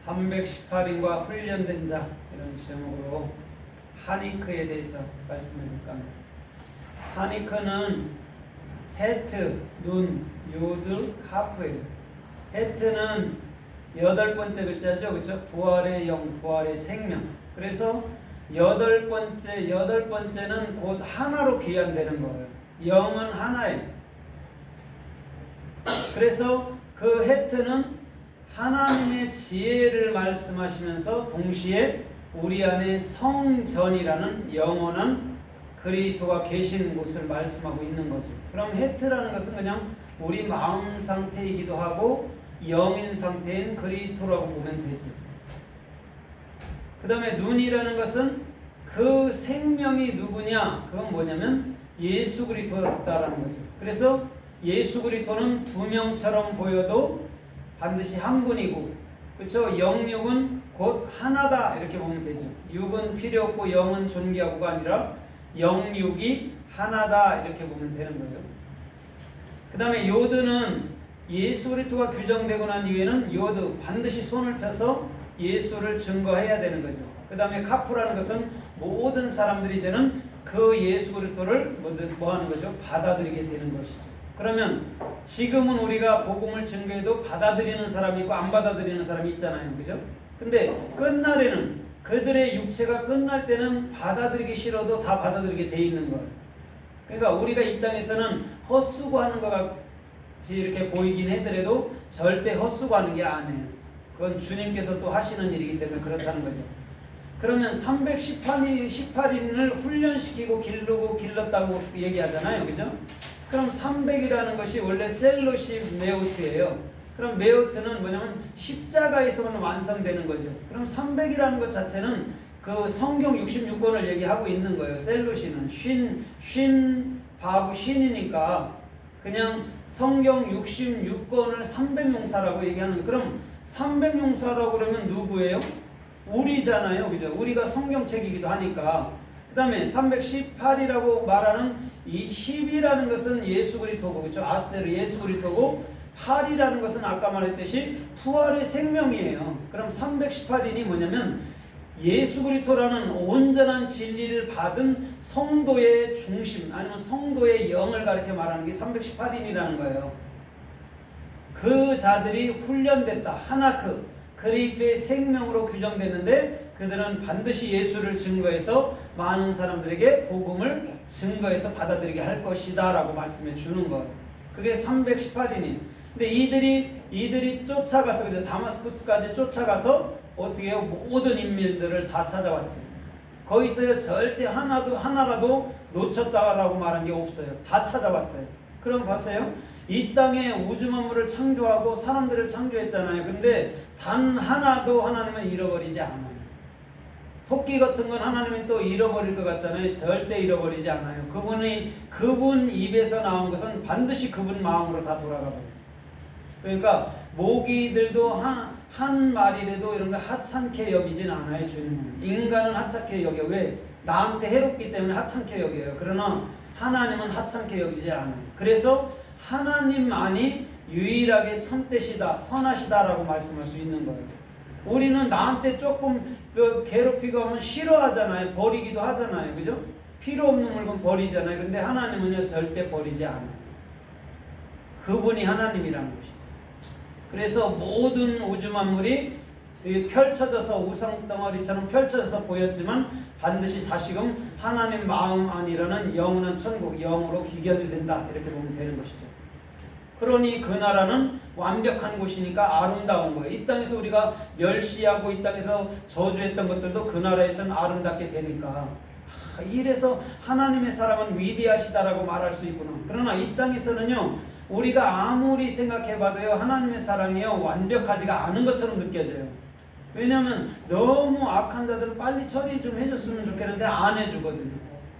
318인과 훈련된 자 이런 제목으로 하니크에 대해서 말씀해볼까 합니다. 하니크는 헤트, 눈, 요드, 카프예요. 헤트는 8번째 글자죠, 그렇죠? 부활의 영, 부활의 생명. 그래서 8번째는 곧 하나로 귀환되는 거예요. 영은 하나예요. 그래서 그 헤트는 하나님의 지혜를 말씀하시면서 동시에 우리 안에 성전이라는 영원한 그리스도가 계신 곳을 말씀하고 있는 거죠. 그럼 헤트라는 것은 그냥 우리 마음 상태이기도 하고 영인 상태인 그리스도라고 보면 되죠. 그 다음에 눈이라는 것은 그 생명이 누구냐? 그건 뭐냐면 예수 그리스도다라는 거죠. 그래서 예수 그리스도는 두 명처럼 보여도 반드시 한 분이고, 그렇죠? 영육은 곧 하나다 이렇게 보면 되죠. 육은 필요 없고 영은 존귀하고가 아니라 영육이 하나다 이렇게 보면 되는 거예요. 그 다음에 요드는 예수 그리스도가 규정되고 난 이후에는 요드 반드시 손을 펴서 예수를 증거해야 되는 거죠. 그 다음에 카프라는 것은 모든 사람들이 되는 그 예수 그리스도를 뭐 하는 거죠? 받아들이게 되는 것이죠. 그러면 지금은 우리가 복음을 증거해도 받아들이는 사람이 있고 안 받아들이는 사람이 있잖아요. 그죠? 근데 끝날에는 그들의 육체가 끝날 때는 받아들이기 싫어도 다 받아들이게 돼 있는 거예요. 그러니까 우리가 이 땅에서는 헛수고하는 것 같이 이렇게 보이긴 하더라도 절대 헛수고하는 게 아니에요. 그건 주님께서 또 하시는 일이기 때문에 그렇다는 거죠. 그러면 318인을 훈련시키고 기르고 길렀다고 얘기하잖아요. 그죠? 그럼 300이라는 것이 원래 셀로시 메오트예요. 그럼 메오트는 뭐냐면 십자가에서만 완성되는 거죠. 그럼 300이라는 것 자체는 그 성경 66권을 얘기하고 있는 거예요. 셀로시는 바브 신이니까 그냥 성경 66권을 300용사라고 얘기하는 거예요. 그럼 300용사라고 그러면 누구예요? 우리잖아요. 그죠? 우리가 성경책이기도 하니까. 그 다음에 318이라고 말하는 이 10이라는 것은 예수 그리스도고, 그렇죠? 아세르 예수 그리스도고, 8이라는 것은 아까 말했듯이 부활의 생명이에요. 그럼 318인이 뭐냐면 예수 그리스도라는 온전한 진리를 받은 성도의 중심 아니면 성도의 영을 가리켜 말하는 게 318인이라는 거예요. 그 자들이 훈련됐다. 하나크 그리스도의 생명으로 규정됐는데 그들은 반드시 예수를 증거해서 많은 사람들에게 복음을 증거해서 받아들이게 할 것이다 라고 말씀해 주는 거예요. 그게 318인이. 근데 이들이 쫓아가서 그죠? 다마스쿠스까지 쫓아가서 어떻게 해요? 모든 인민들을 다 찾아왔죠. 거기서요 절대 하나라도 놓쳤다라고 말한 게 없어요. 다 찾아왔어요. 그럼 봤어요? 이 땅에 우주 만물을 창조하고 사람들을 창조했잖아요. 근데 단 하나도 하나님은 잃어버리지 않아요. 토끼 같은 건 하나님은 또 잃어버릴 것 같잖아요. 절대 잃어버리지 않아요. 그분 입에서 나온 것은 반드시 그분 마음으로 다 돌아가버려요. 그러니까 모기들도 한 마리라도 이런 거 하찮게 여기진 않아요. 주님은. 인간은 하찮게 여겨. 왜? 나한테 해롭기 때문에 하찮게 여겨요. 그러나 하나님은 하찮게 여기지 않아요. 그래서 하나님만이 유일하게 참되시다, 선하시다라고 말씀할 수 있는 거예요. 우리는 나한테 조금 괴롭히고 하면 싫어하잖아요. 버리기도 하잖아요. 그죠? 필요 없는 물건 버리잖아요. 근데 하나님은요 절대 버리지 않아요. 그분이 하나님이라는 것이죠. 그래서 모든 우주 만물이 펼쳐져서 우상덩어리처럼 펼쳐져서 보였지만 반드시 다시금 하나님 마음 안이라는 영원한 천국, 영으로 기견이 된다. 이렇게 보면 되는 것이죠. 그러니 그 나라는 완벽한 곳이니까 아름다운 거예요. 이 땅에서 우리가 멸시하고 이 땅에서 저주했던 것들도 그 나라에서는 아름답게 되니까 이래서 하나님의 사람은 위대하시다라고 말할 수 있구나. 그러나 이 땅에서는요 우리가 아무리 생각해봐도요 하나님의 사랑이요 완벽하지가 않은 것처럼 느껴져요. 왜냐하면 너무 악한 자들은 빨리 처리 좀 해줬으면 좋겠는데 안 해주거든요.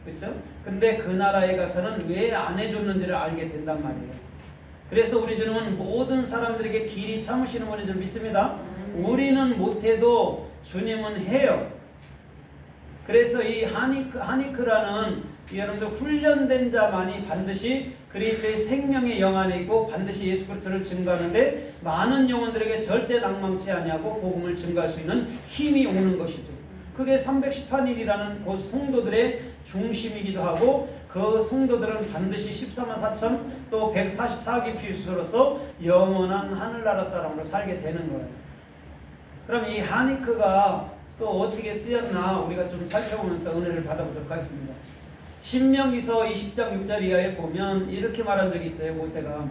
그렇죠? 근데 그 나라에 가서는 왜 안 해줬는지를 알게 된단 말이에요. 그래서 우리 주님은 모든 사람들에게 길이 참으시는 분인 줄 믿습니다. 우리는 못해도 주님은 해요. 그래서 이 하니크라는 여러분들 훈련된 자만이 반드시 그리스도의 생명의 영 안에 있고 반드시 예수 그리스도를 증거하는데 많은 영혼들에게 절대 낭망치 아니하고 복음을 증거할 수 있는 힘이 오는 것이죠. 그게 318일이라는 그 성도들의 중심이기도 하고 그 성도들은 반드시 14만 4천 또 144기 필수로서 영원한 하늘나라 사람으로 살게 되는 거예요. 그럼 이 하니크가 또 어떻게 쓰였나 우리가 좀 살펴보면서 은혜를 받아보도록 하겠습니다. 신명기서 20장 6절 이하에 보면 이렇게 말한 적이 있어요. 모세가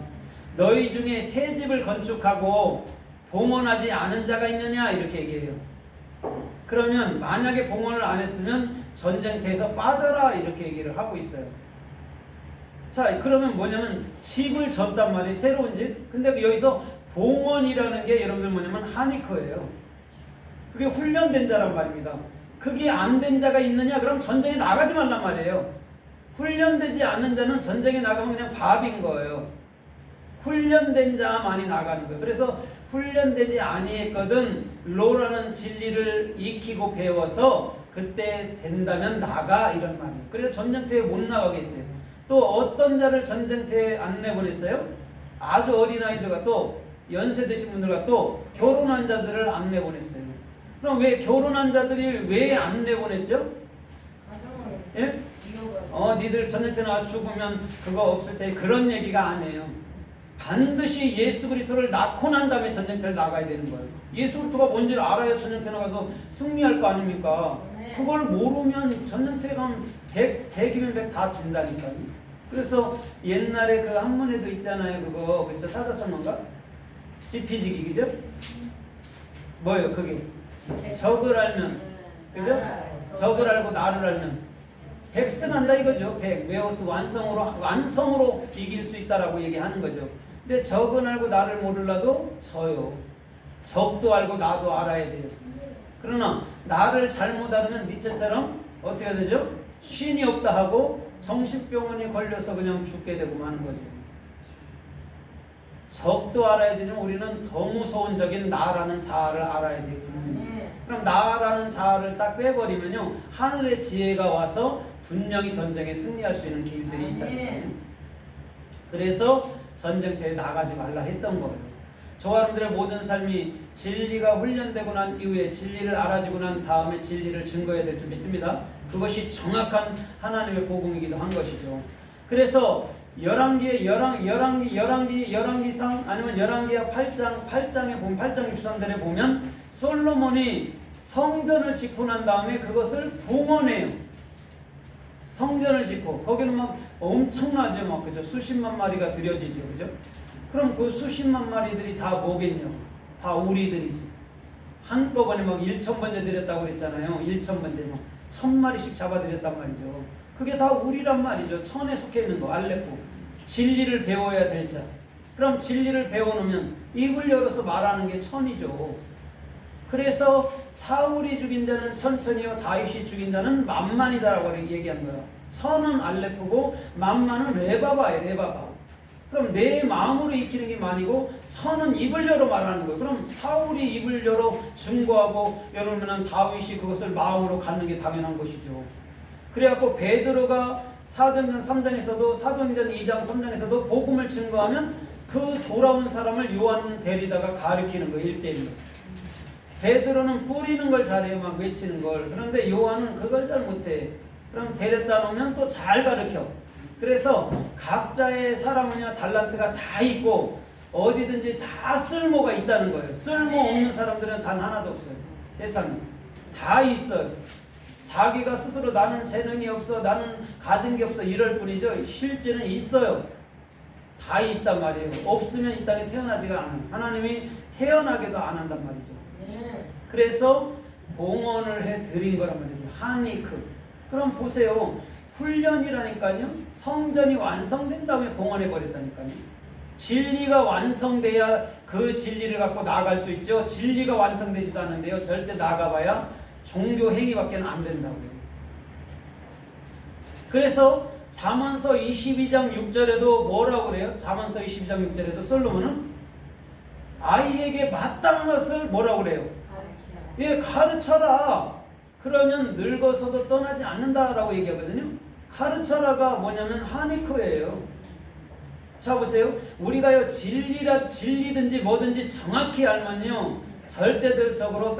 너희 중에 새 집을 건축하고 봉헌하지 않은 자가 있느냐 이렇게 얘기해요. 그러면 만약에 봉헌을 안 했으면 전쟁터에서 빠져라 이렇게 얘기를 하고 있어요. 자, 그러면 뭐냐면 집을 졌단 말이에요. 새로운 집. 근데 여기서 봉헌이라는 게 여러분들 뭐냐면 하니커예요. 그게 훈련된 자란 말입니다. 그게 안 된 자가 있느냐? 그럼 전쟁에 나가지 말란 말이에요. 훈련되지 않는 자는 전쟁에 나가면 그냥 밥인 거예요. 훈련된 자만이 나가는 거예요. 그래서 훈련되지 아니했거든 로라는 진리를 익히고 배워서 그때 된다면 나가 이런 말이에요. 그래서 전쟁터에 못 나가게 했어요. 또 어떤 자를 전쟁터에 안 내보냈어요? 아주 어린아이들과 또 연세 드신 분들과 또 결혼한 자들을 안 내보냈어요. 그럼 왜 결혼한 자들이 왜 안 내보냈죠? 예? 니들 전쟁터에 나가 죽으면 그거 없을 때 그런 얘기가 아니에요. 반드시 예수 그리스도를 낳고 난 다음에 전쟁터를 나가야 되는 거예요. 예수 그리스도가 뭔지를 알아야 전쟁터에 나가서 승리할 거 아닙니까? 그걸 모르면 전쟁터에 가면 100이면 100 다 진다니까요. 그래서 옛날에 그 한문에도 있잖아요. 그거 그쵸? 사자성어인가? 지피지기 그죠? 뭐예요 그게? 적을 알면 그죠? 적을 알고 나를 알면 백승한다 이거죠. 매우 완성으로 이길 수 있다라고 얘기하는 거죠. 근데 적은 알고 나를 모르라도 져요. 적도 알고 나도 알아야 돼요. 그러나 나를 잘못 알으면 니체처럼 어떻게 되죠? 쉰이 없다 하고 정신병원에 걸려서 그냥 죽게 되고 마는 거죠. 적도 알아야 되지만 우리는 더 무서운 적인 나라는 자아를 알아야 돼요. 그럼 나라는 자아를 딱 빼버리면요 하늘의 지혜가 와서 분명히 전쟁에 승리할 수 있는 길들이 있다. 그래서 전쟁터에 나가지 말라 했던 거예요. 저와 여러분들의 모든 삶이 진리가 훈련되고 난 이후에 진리를 알아지고 난 다음에 진리를 증거해야 될 줄 믿습니다. 그것이 정확한 하나님의 복음이기도 한 것이죠. 그래서 열왕기상 아니면 열왕기하 8장에 보면 8장 63절에 보면 솔로몬이 성전을 짓고 난 다음에 그것을 봉헌해요. 성전을 짓고 거기는 막 엄청나죠, 막 그죠? 수십만 마리가 들여지죠, 그죠? 그럼 그 수십만 마리들이 다 뭐겠냐? 다 우리들이지. 한꺼번에 막 1,000번째 드렸다고 그랬잖아요. 1,000번째 막 1,000마리씩 잡아드렸단 말이죠. 그게 다 우리란 말이죠. 천에 속해 있는 거 알레포. 진리를 배워야 될 자. 그럼 진리를 배워놓으면 입을 열어서 말하는 게 천이죠. 그래서 사울이 죽인 자는 천천히요 다윗이 죽인 자는 만만이다라고 얘기한 거야. 천은 알레프고 만만은 레바바예요. 레바바. 그럼 내 마음으로 익히는 게 만이고 천은 입을 열어 말하는 거예요. 그럼 사울이 입을 열어 증거하고 열으면 다윗이 그것을 마음으로 갖는 게 당연한 것이죠. 그래갖고 베드로가 사도행전 3장에서도 사도행전 2장 3장에서도 복음을 증거하면 그 돌아온 사람을 요한 데리다가 가르치는 거예요. 1대1로. 베드로는 뿌리는 걸 잘해요. 막 외치는 걸. 그런데 요한은 그걸 잘 못해. 그럼 데렸다 놓으면 또 잘 가르쳐. 그래서 각자의 사람은요 달란트가 다 있고 어디든지 다 쓸모가 있다는 거예요. 쓸모없는 사람들은 단 하나도 없어요. 세상에. 다 있어요. 자기가 스스로 나는 재능이 없어, 나는 가진 게 없어 이럴 뿐이죠. 실제는 있어요. 다 있단 말이에요. 없으면 이 땅에 태어나지가 않아요. 하나님이 태어나게도 안 한단 말이죠. 그래서 봉헌을 해드린 거란 말이죠. 하니크. 그럼 보세요. 훈련이라니까요. 성전이 완성된 다음에 봉헌해버렸다니까요. 진리가 완성돼야 그 진리를 갖고 나아갈 수 있죠. 진리가 완성되지도 않는데요. 절대 나가봐야 종교 행위밖에 안 된다고요. 그래서 잠언서 22장 6절에도 뭐라고 그래요? 잠언서 22장 6절에도 솔로몬은 아이에게 마땅한 것을 뭐라고 그래요? 가르쳐라. 그러면 늙어서도 떠나지 않는다라고 얘기하거든요. 가르쳐라가 뭐냐면 하니커예요. 자 보세요. 우리가요 진리든지 뭐든지 정확히 알면요 절대적으로